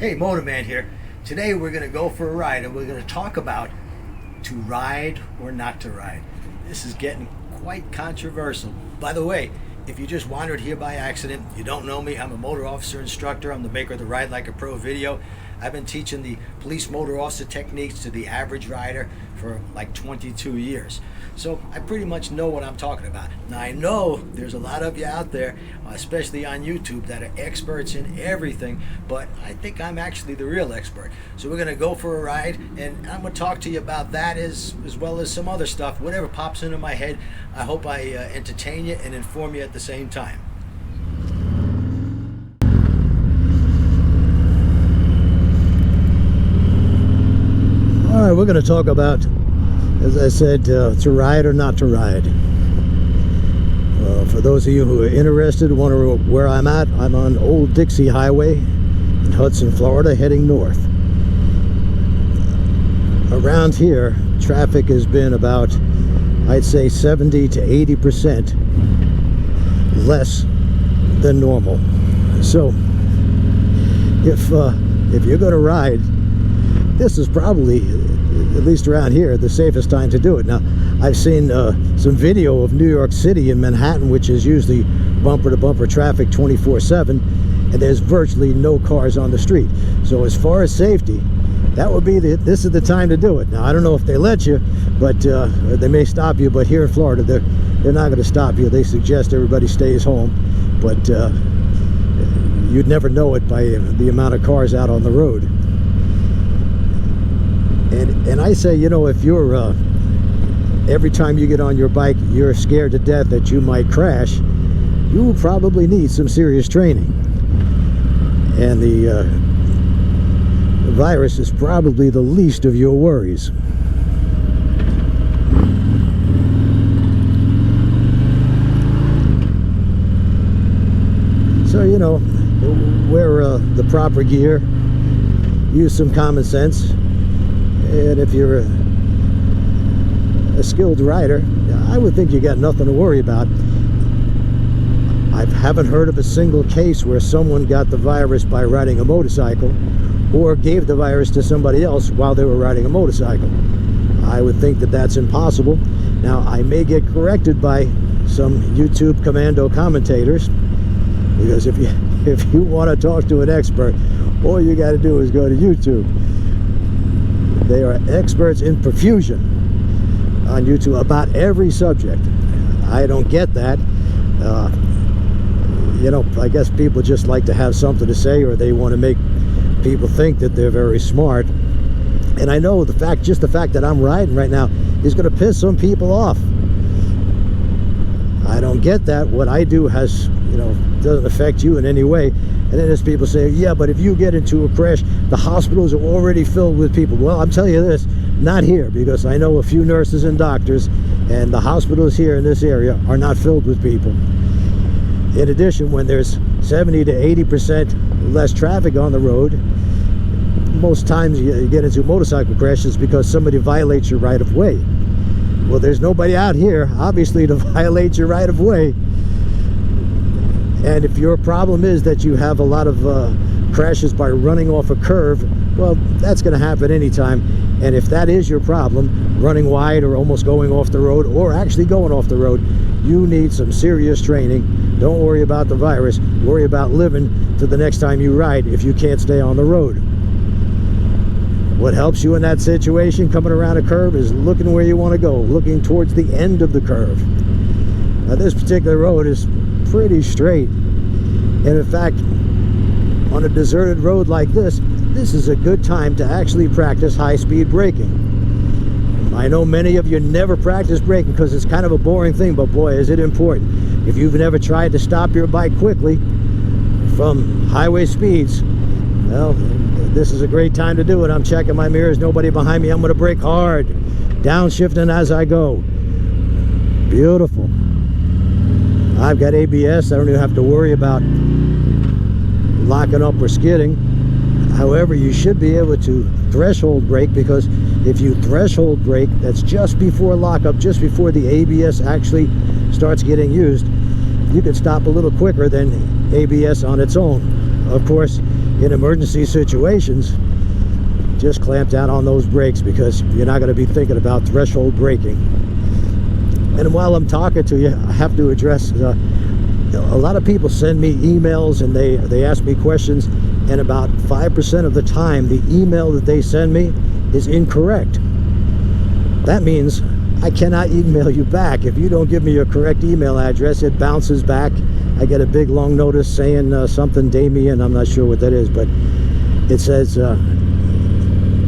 Hey, Motorman here. Today we're going to go for a ride and we're going to talk about to ride or not to ride. This is getting quite controversial. By the way, if you just wandered here by accident, you don't know me, I'm a motor officer instructor. I'm the maker of the Ride Like a Pro video. I've been teaching the police motor officer techniques to the average rider for like 22 years. So I pretty much know what I'm talking about. Now I know there's a lot of you out there, especially on YouTube, that are experts in everything, but I think I'm actually the real expert. So we're gonna go for a ride and I'm gonna talk to you about that as well as some other stuff, whatever pops into my head. I hope I entertain you and inform you at the same time. All right, we're going to talk about, as I said, to ride or not to ride. For those of you who are interested, wonder where I'm at, I'm on Old Dixie Highway in Hudson, Florida, heading north. Around here, traffic has been about, I'd say, 70 to 80% less than normal. So, if you're going to ride, this is probably, at least around here, the safest time to do it. Now, I've seen some video of New York City and Manhattan, which is usually bumper-to-bumper traffic 24/7, and there's virtually no cars on the street. So as far as safety, that would be this is the time to do it. Now, I don't know if they let you, but they may stop you. But here in Florida, they're not going to stop you. They suggest everybody stays home, but you'd never know it by the amount of cars out on the road. And I say, you know, if you're every time you get on your bike, you're scared to death that you might crash, you will probably need some serious training. And the virus is probably the least of your worries. So, you know, wear the proper gear, use some common sense. And if you're a skilled rider, I would think you got nothing to worry about. I haven't heard of a single case where someone got the virus by riding a motorcycle or gave the virus to somebody else while they were riding a motorcycle. I would think that that's impossible. Now, I may get corrected by some YouTube commando commentators, because if you want to talk to an expert, all you got to do is go to YouTube. They are experts in profusion on YouTube about every subject. I don't get that. You know, I guess people just like to have something to say, or they want to make people think that they're very smart. And I know just the fact that I'm riding right now is going to piss some people off. I don't get that. What I do has, you know, doesn't affect you in any way. And then there's people saying, yeah, but if you get into a crash, the hospitals are already filled with people. Well, I'm telling you this, not here, because I know a few nurses and doctors, and the hospitals here in this area are not filled with people. In addition, when there's 70 to 80% less traffic on the road, most times you get into motorcycle crashes because somebody violates your right of way. Well, there's nobody out here, obviously, to violate your right of way. And if your problem is that you have a lot of crashes by running off a curve, well, that's going to happen anytime. And if that is your problem, running wide or almost going off the road or actually going off the road, you need some serious training. Don't worry about the virus. Worry about living to the next time you ride if you can't stay on the road. What helps you in that situation, coming around a curve, is looking where you want to go, looking towards the end of the curve. Now, this particular road is pretty straight, and in fact, on a deserted road like this is a good time to actually practice high-speed braking. I know many of you never practice braking because it's kind of a boring thing, but boy, is it important. If you've never tried to stop your bike quickly from highway speeds, well, this is a great time to do it. I'm checking my mirrors, nobody behind me. I'm going to brake hard, downshifting as I go. Beautiful. I've got ABS. I don't even have to worry about locking up or skidding. However, you should be able to threshold brake, because if you threshold brake, that's just before lockup, just before the ABS actually starts getting used, you can stop a little quicker than ABS on its own. of course, in emergency situations, just clamp down on those brakes, because you're not going to be thinking about threshold braking. And while I'm talking to you, I have to address, a lot of people send me emails and they ask me questions, and about 5% of the time the email that they send me is incorrect. That means I cannot email you back. If you don't give me your correct email address, it bounces back. I get a big long notice saying something Damien, I'm not sure what that is, but it says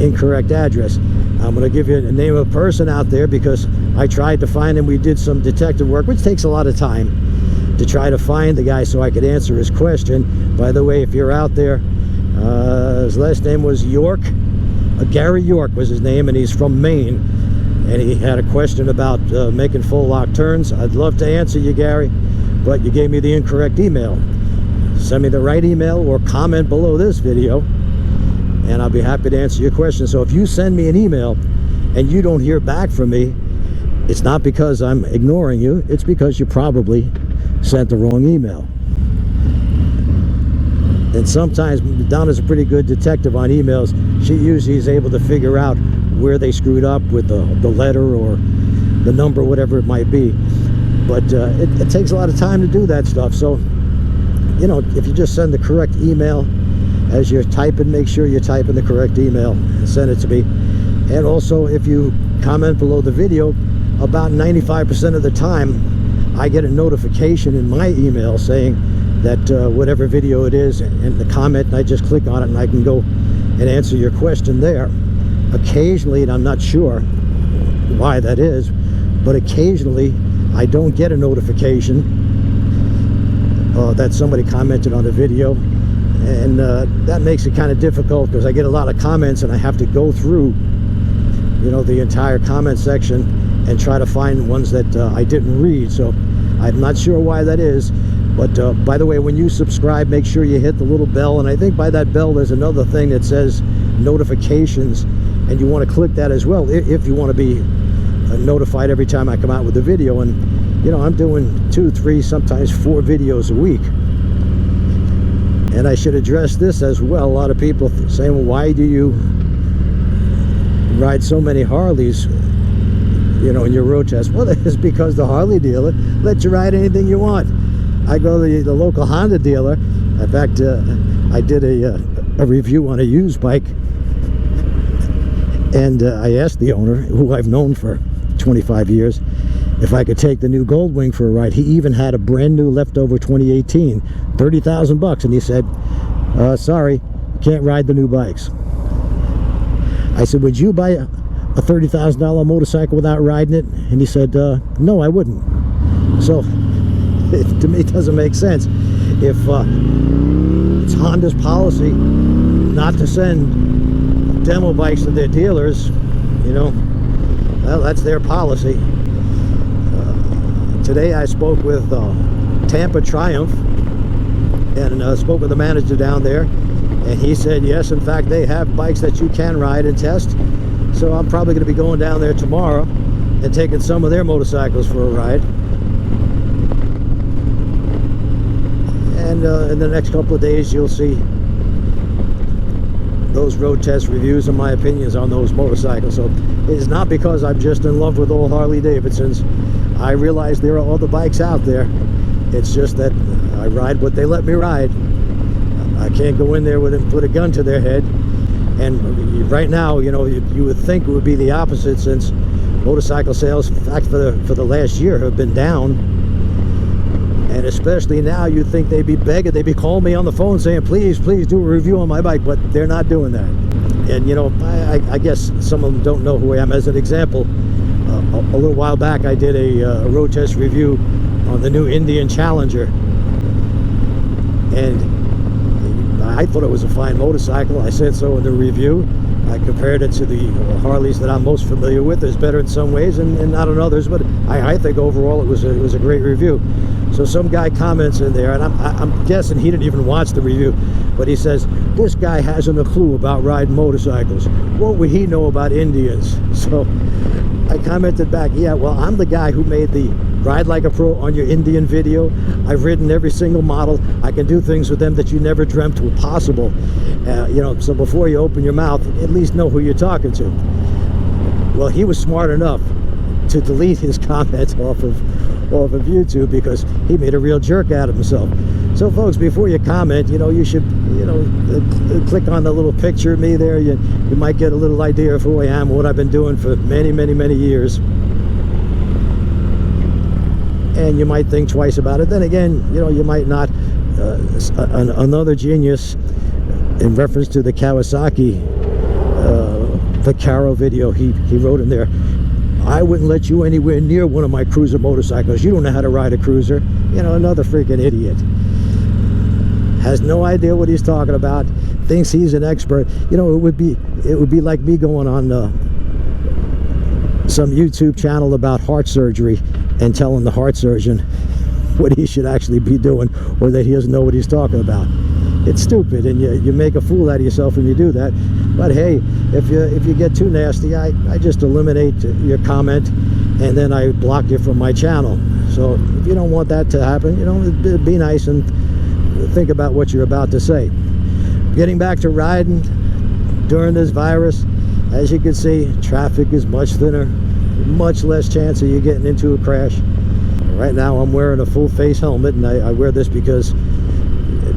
incorrect address. I'm going to give you the name of a person out there, because I tried to find him. We did some detective work, which takes a lot of time, to try to find the guy so I could answer his question. By the way, if you're out there, his last name was York. Gary York was his name, and he's from Maine. And he had a question about making full lock turns. I'd love to answer you, Gary, but you gave me the incorrect email. Send me the right email or comment below this video, and I'll be happy to answer your question. So if you send me an email and you don't hear back from me, it's not because I'm ignoring you. It's because you probably sent the wrong email. And sometimes Donna's a pretty good detective on emails. She usually is able to figure out where they screwed up with the letter or the number, whatever it might be. But it takes a lot of time to do that stuff. So, you know, if you just send the correct email as you're typing, make sure you're typing the correct email and send it to me. And also, if you comment below the video, about 95% of the time I get a notification in my email saying that whatever video it is, and the comment, and I just click on it and I can go and answer your question there. Occasionally, and I'm not sure why that is, but occasionally I don't get a notification that somebody commented on the video, and that makes it kind of difficult, because I get a lot of comments and I have to go through, you know, the entire comment section and try to find ones that I didn't read. So I'm not sure why that is. But by the way, when you subscribe, make sure you hit the little bell, and I think by that bell there's another thing that says notifications, and you want to click that as well if you want to be notified every time I come out with a video. And you know, I'm doing 2, 3, sometimes 4 videos a week. And I should address this as well. A lot of people saying, well, why do you ride so many Harleys, you know, in your road test? Well, it's because the Harley dealer lets you ride anything you want. I go to the local Honda dealer. In fact, I did a review on a used bike, and I asked the owner, who I've known for 25 years, if I could take the new Goldwing for a ride. He even had a brand new leftover 2018, 30,000 bucks, and he said, sorry, can't ride the new bikes. I said, would you buy a $30,000 motorcycle without riding it? And he said, no, I wouldn't. So to me, it doesn't make sense. If it's Honda's policy not to send demo bikes to their dealers, you know, well, that's their policy. Today I spoke with Tampa Triumph, and spoke with the manager down there, and he said yes, in fact, they have bikes that you can ride and test. So I'm probably going to be going down there tomorrow and taking some of their motorcycles for a ride. And in the next couple of days, you'll see those road test reviews and my opinions on those motorcycles. So it's not because I'm just in love with old Harley Davidsons. I realize there are other bikes out there. It's just that I ride what they let me ride. I can't go in there with and put a gun to their head. And right now, you know, you would think it would be the opposite, since motorcycle sales, in fact, for the last year, have been down. And especially now, you'd think they'd be begging, they'd be calling me on the phone saying, please do a review on my bike, but they're not doing that. And you know, I guess some of them don't know who I am. As an example, a little while back, I did a road test review on the new Indian Challenger, and I thought it was a fine motorcycle. I said so in the review. I compared it to the Harleys that I'm most familiar with. It's better in some ways and not in others, but I think overall it was a great review. So some guy comments in there, and I'm guessing he didn't even watch the review, But he says, this guy hasn't a clue about riding motorcycles. What would he know about Indians? So I commented back, yeah, well, I'm the guy who made the Ride Like a Pro on your Indian video. I've ridden every single model. I can do things with them that you never dreamt were possible. You know, so before you open your mouth, at least know who you're talking to. Well, he was smart enough to delete his comments off of YouTube because he made a real jerk out of himself. So folks, before you comment, you know, you should, you know, click on the little picture of me there. You might get a little idea of who I am, what I've been doing for many years. And you might think twice about it. Then again, you know, you might not. Another genius, in reference to the Kawasaki Vaccaro video, he wrote in there, I wouldn't let you anywhere near one of my cruiser motorcycles. You don't know how to ride a cruiser. You know, another freaking idiot. Has no idea what he's talking about. Thinks he's an expert. You know, it would be like me going on some YouTube channel about heart surgery and telling the heart surgeon what he should actually be doing, or that he doesn't know what he's talking about. It's stupid, and you make a fool out of yourself when you do that. But hey, if you get too nasty, I just eliminate your comment, and then I block you from my channel. So if you don't want that to happen, you know, be nice and think about what you're about to say. Getting back to riding during this virus, as you can see, traffic is much thinner, much less chance of you getting into a crash. Right now I'm wearing a full face helmet, and I wear this because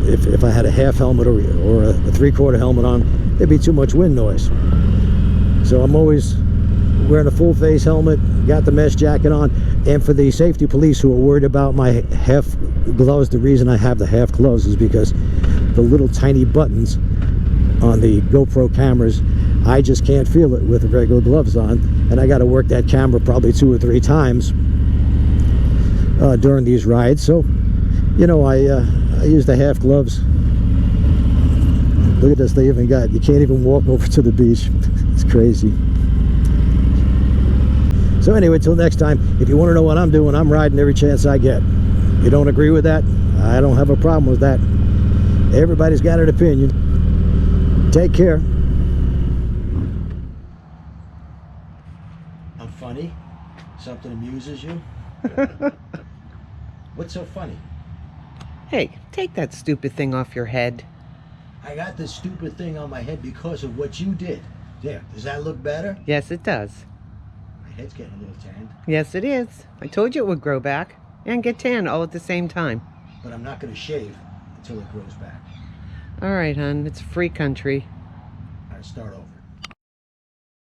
if I had a half helmet or a 3/4 helmet on, there'd be too much wind noise. So I'm always wearing a full face helmet, got the mesh jacket on. And for the safety police who are worried about my half gloves, the reason I have the half gloves is because the little tiny buttons on the GoPro cameras, I just can't feel it with the regular gloves on, and I got to work that camera probably 2 or 3 times during these rides. So, you know, I use the half gloves. Look at this, they even got, you can't even walk over to the beach. It's crazy. So anyway, till next time, if you want to know what I'm doing, I'm riding every chance I get. You don't agree with that? I don't have a problem with that. Everybody's got an opinion. Take care. I'm funny? Something amuses you? What's so funny? Hey, take that stupid thing off your head. I got this stupid thing on my head because of what you did. There, does that look better? Yes, it does. My head's getting a little tanned. Yes, it is. I told you it would grow back and get tan all at the same time. But I'm not going to shave until it grows back. All right, hon. It's a free country. All right, start over.